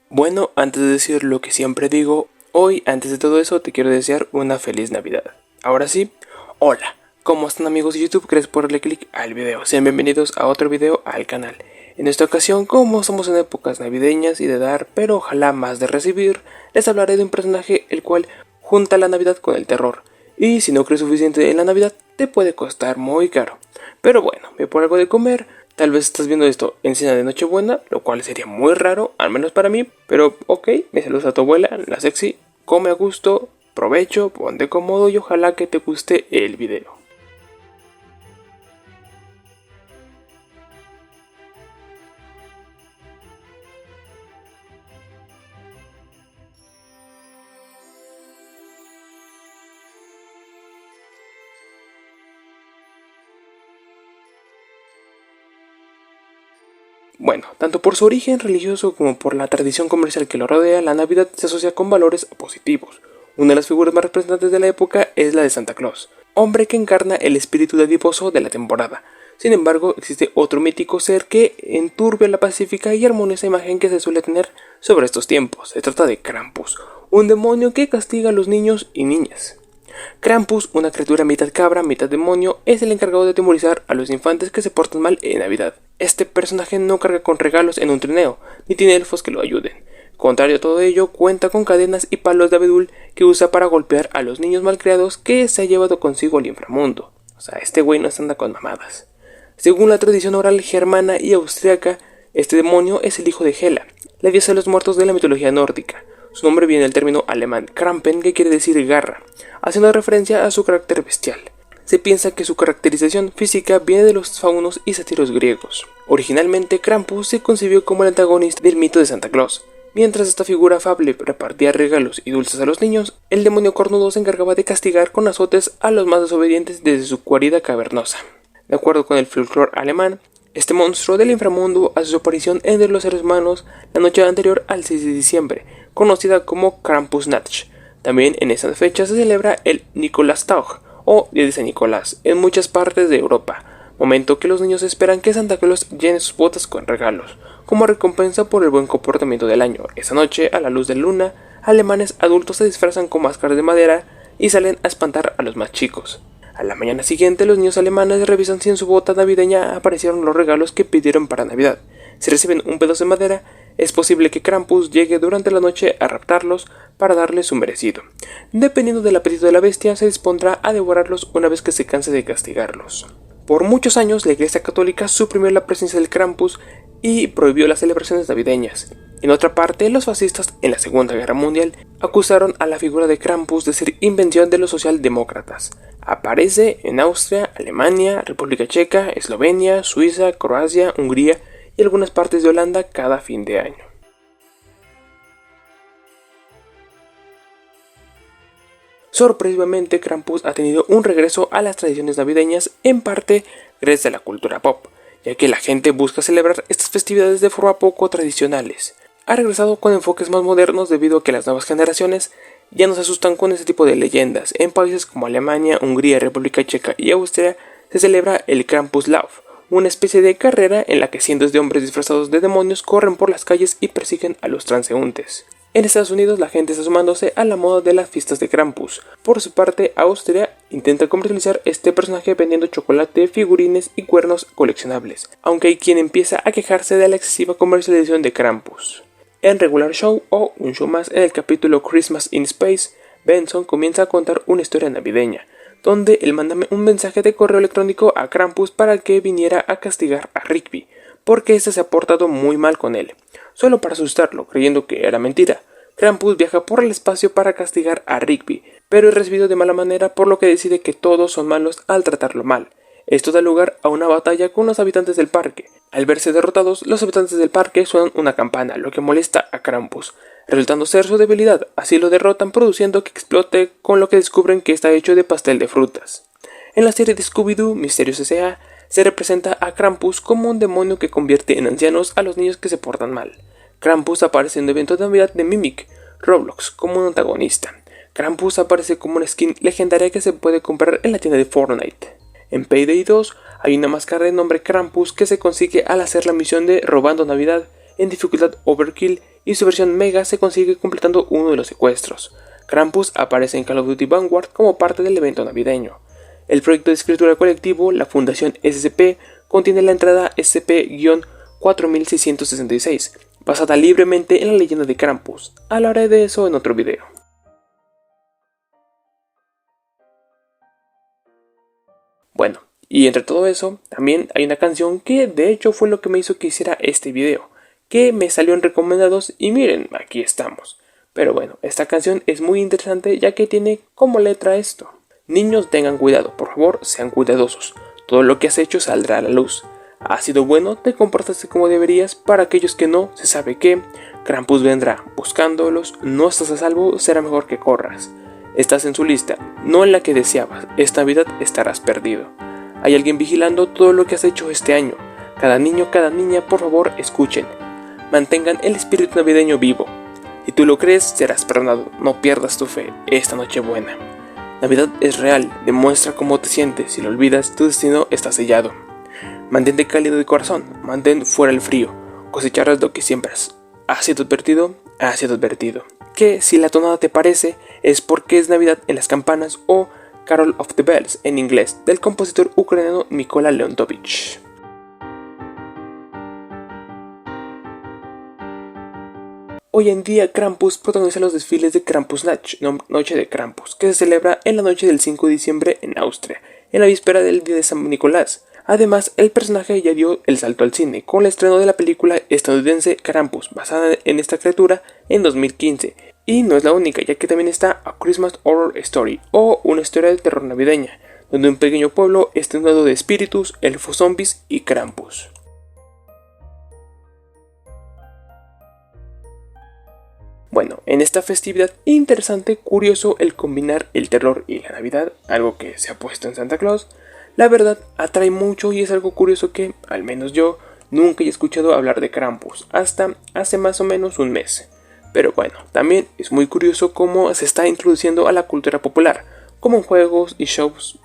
Bueno, antes de decir lo que siempre digo, hoy, antes de todo eso, te quiero desear una feliz Navidad. Ahora sí, hola, ¿cómo están amigos de YouTube? Gracias por darle click al video. Sean bienvenidos a otro video al canal. En esta ocasión, como estamos en épocas navideñas y de dar, pero ojalá más de recibir, les hablaré de un personaje el cual junta la Navidad con el terror. Y si no crees suficiente en la Navidad, te puede costar muy caro. Pero bueno, ve por algo de comer. Tal vez estás viendo esto en cena de Nochebuena, lo cual sería muy raro, al menos para mí. Pero ok, me saludas a tu abuela, la sexy, come a gusto, provecho, ponte cómodo y ojalá que te guste el video. Bueno, tanto por su origen religioso como por la tradición comercial que lo rodea, la Navidad se asocia con valores positivos. Una de las figuras más representantes de la época es la de Santa Claus, hombre que encarna el espíritu dadivoso de la temporada. Sin embargo, existe otro mítico ser que enturbia la pacífica y armoniosa imagen que se suele tener sobre estos tiempos. Se trata de Krampus, un demonio que castiga a los niños y niñas. Krampus, una criatura mitad cabra, mitad demonio, es el encargado de atemorizar a los infantes que se portan mal en Navidad. Este personaje no carga con regalos en un trineo, ni tiene elfos que lo ayuden. Contrario a todo ello, cuenta con cadenas y palos de abedul que usa para golpear a los niños malcriados que se ha llevado consigo al inframundo. O sea, este güey no se anda con mamadas. Según la tradición oral germana y austriaca, este demonio es el hijo de Hela, la diosa de los muertos de la mitología nórdica. Su nombre viene del término alemán Krampen, que quiere decir garra, haciendo referencia a su carácter bestial. Se piensa que su caracterización física viene de los faunos y sátiros griegos. Originalmente, Krampus se concibió como el antagonista del mito de Santa Claus. Mientras esta figura afable repartía regalos y dulces a los niños, el demonio cornudo se encargaba de castigar con azotes a los más desobedientes desde su guarida cavernosa. De acuerdo con el folclore alemán, este monstruo del inframundo hace su aparición entre los seres humanos la noche anterior al 6 de diciembre, conocida como Krampusnacht. También en esa fecha se celebra el Nikolastag, o Día de San Nicolás, en muchas partes de Europa, momento que los niños esperan que Santa Claus llene sus botas con regalos, como recompensa por el buen comportamiento del año. Esa noche, a la luz de luna, alemanes adultos se disfrazan con máscaras de madera y salen a espantar a los más chicos. A la mañana siguiente, los niños alemanes revisan si en su bota navideña aparecieron los regalos que pidieron para Navidad. Si reciben un pedazo de madera, es posible que Krampus llegue durante la noche a raptarlos para darles su merecido. Dependiendo del apetito de la bestia, se dispondrá a devorarlos una vez que se canse de castigarlos. Por muchos años, la Iglesia Católica suprimió la presencia del Krampus y prohibió las celebraciones navideñas. En otra parte, los fascistas en la Segunda Guerra Mundial acusaron a la figura de Krampus de ser invención de los socialdemócratas. Aparece en Austria, Alemania, República Checa, Eslovenia, Suiza, Croacia, Hungría y algunas partes de Holanda cada fin de año. Sorpresivamente, Krampus ha tenido un regreso a las tradiciones navideñas, en parte gracias a la cultura pop, ya que la gente busca celebrar estas festividades de forma poco tradicionales. Ha regresado con enfoques más modernos debido a que las nuevas generaciones ya no se asustan con este tipo de leyendas. En países como Alemania, Hungría, República Checa y Austria se celebra el Krampuslauf, una especie de carrera en la que cientos de hombres disfrazados de demonios corren por las calles y persiguen a los transeúntes. En Estados Unidos la gente está sumándose a la moda de las fiestas de Krampus. Por su parte, Austria intenta comercializar este personaje vendiendo chocolate, figurines y cuernos coleccionables, aunque hay quien empieza a quejarse de la excesiva comercialización de Krampus. En Regular Show, o un show más, en el capítulo Christmas in Space, Benson comienza a contar una historia navideña, donde él manda un mensaje de correo electrónico a Krampus para que viniera a castigar a Rigby, porque este se ha portado muy mal con él, solo para asustarlo, creyendo que era mentira. Krampus viaja por el espacio para castigar a Rigby, pero es recibido de mala manera, por lo que decide que todos son malos al tratarlo mal. Esto da lugar a una batalla con los habitantes del parque. Al verse derrotados, los habitantes del parque suenan una campana, lo que molesta a Krampus, resultando ser su debilidad. Así lo derrotan, produciendo que explote, con lo que descubren que está hecho de pastel de frutas. En la serie de Scooby-Doo, Misterios S.A., se representa a Krampus como un demonio que convierte en ancianos a los niños que se portan mal. Krampus aparece en un evento de Navidad de Mimic Roblox como un antagonista. Krampus aparece como una skin legendaria que se puede comprar en la tienda de Fortnite. En Payday 2 hay una máscara de nombre Krampus que se consigue al hacer la misión de Robando Navidad en dificultad Overkill y su versión Mega se consigue completando uno de los secuestros. Krampus aparece en Call of Duty Vanguard como parte del evento navideño. El proyecto de escritura colectivo, la Fundación SCP, contiene la entrada SCP-4666, basada libremente en la leyenda de Krampus. Hablaré de eso en otro video. Bueno, y entre todo eso, también hay una canción que de hecho fue lo que me hizo que hiciera este video, que me salió en recomendados y miren, aquí estamos. Pero bueno, esta canción es muy interesante ya que tiene como letra esto: niños, tengan cuidado, por favor, sean cuidadosos. Todo lo que has hecho saldrá a la luz. Has sido bueno, te comportaste como deberías. Para aquellos que no, se sabe que Krampus vendrá buscándolos. No estás a salvo, será mejor que corras. Estás en su lista, no en la que deseabas. Esta Navidad estarás perdido. Hay alguien vigilando todo lo que has hecho este año. Cada niño, cada niña, por favor, escuchen. Mantengan el espíritu navideño vivo. Si tú lo crees, serás perdonado. No pierdas tu fe esta Nochebuena. Navidad es real, demuestra cómo te sientes. Si lo olvidas, tu destino está sellado. Mantente cálido de corazón, mantén fuera el frío. Cosecharás lo que siembras. ¿Has sido advertido? Has sido advertido. Que si la tonada te parece, es porque es Navidad en las campanas o Carol of the Bells en inglés, del compositor ucraniano Mykola Leontovich. Hoy en día Krampus protagoniza los desfiles de Krampusnacht, Noche de Krampus, que se celebra en la noche del 5 de diciembre en Austria, en la víspera del día de San Nicolás. Además, el personaje ya dio el salto al cine con el estreno de la película estadounidense Krampus, basada en esta criatura, en 2015. Y no es la única, ya que también está A Christmas Horror Story, o una historia de terror navideña, donde un pequeño pueblo está inundado de espíritus, elfos zombies y Krampus. Bueno, en esta festividad interesante, curioso el combinar el terror y la Navidad, algo que se ha puesto en Santa Claus, la verdad atrae mucho y es algo curioso que, al menos yo, nunca he escuchado hablar de Krampus, hasta hace más o menos un mes. Pero bueno, también es muy curioso cómo se está introduciendo a la cultura popular, como en juegos y shows,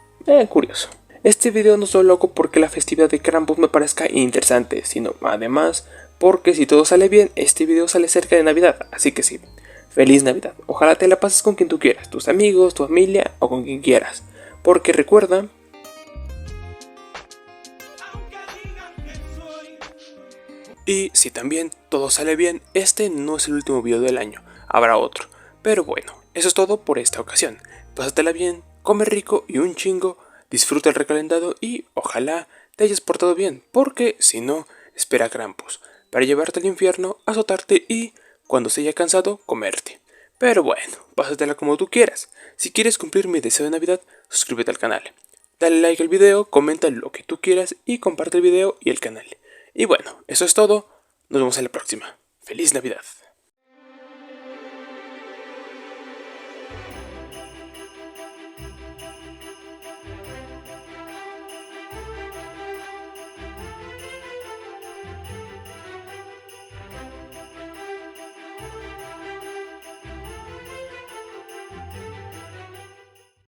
curioso. Este video no solo loco porque la festividad de Krampus me parezca interesante, sino además porque si todo sale bien, este video sale cerca de Navidad, así que sí, feliz Navidad. Ojalá te la pases con quien tú quieras, tus amigos, tu familia o con quien quieras. Porque recuerda... Y si también todo sale bien, este no es el último video del año, habrá otro. Pero bueno, eso es todo por esta ocasión. Pásatela bien, come rico y un chingo, disfruta el recalentado y ojalá te hayas portado bien, porque si no, espera Krampus para llevarte al infierno, azotarte y, cuando se haya cansado, comerte. Pero bueno, pásatela como tú quieras. Si quieres cumplir mi deseo de Navidad, suscríbete al canal. Dale like al video, comenta lo que tú quieras y comparte el video y el canal. Y bueno, eso es todo. Nos vemos en la próxima. ¡Feliz Navidad!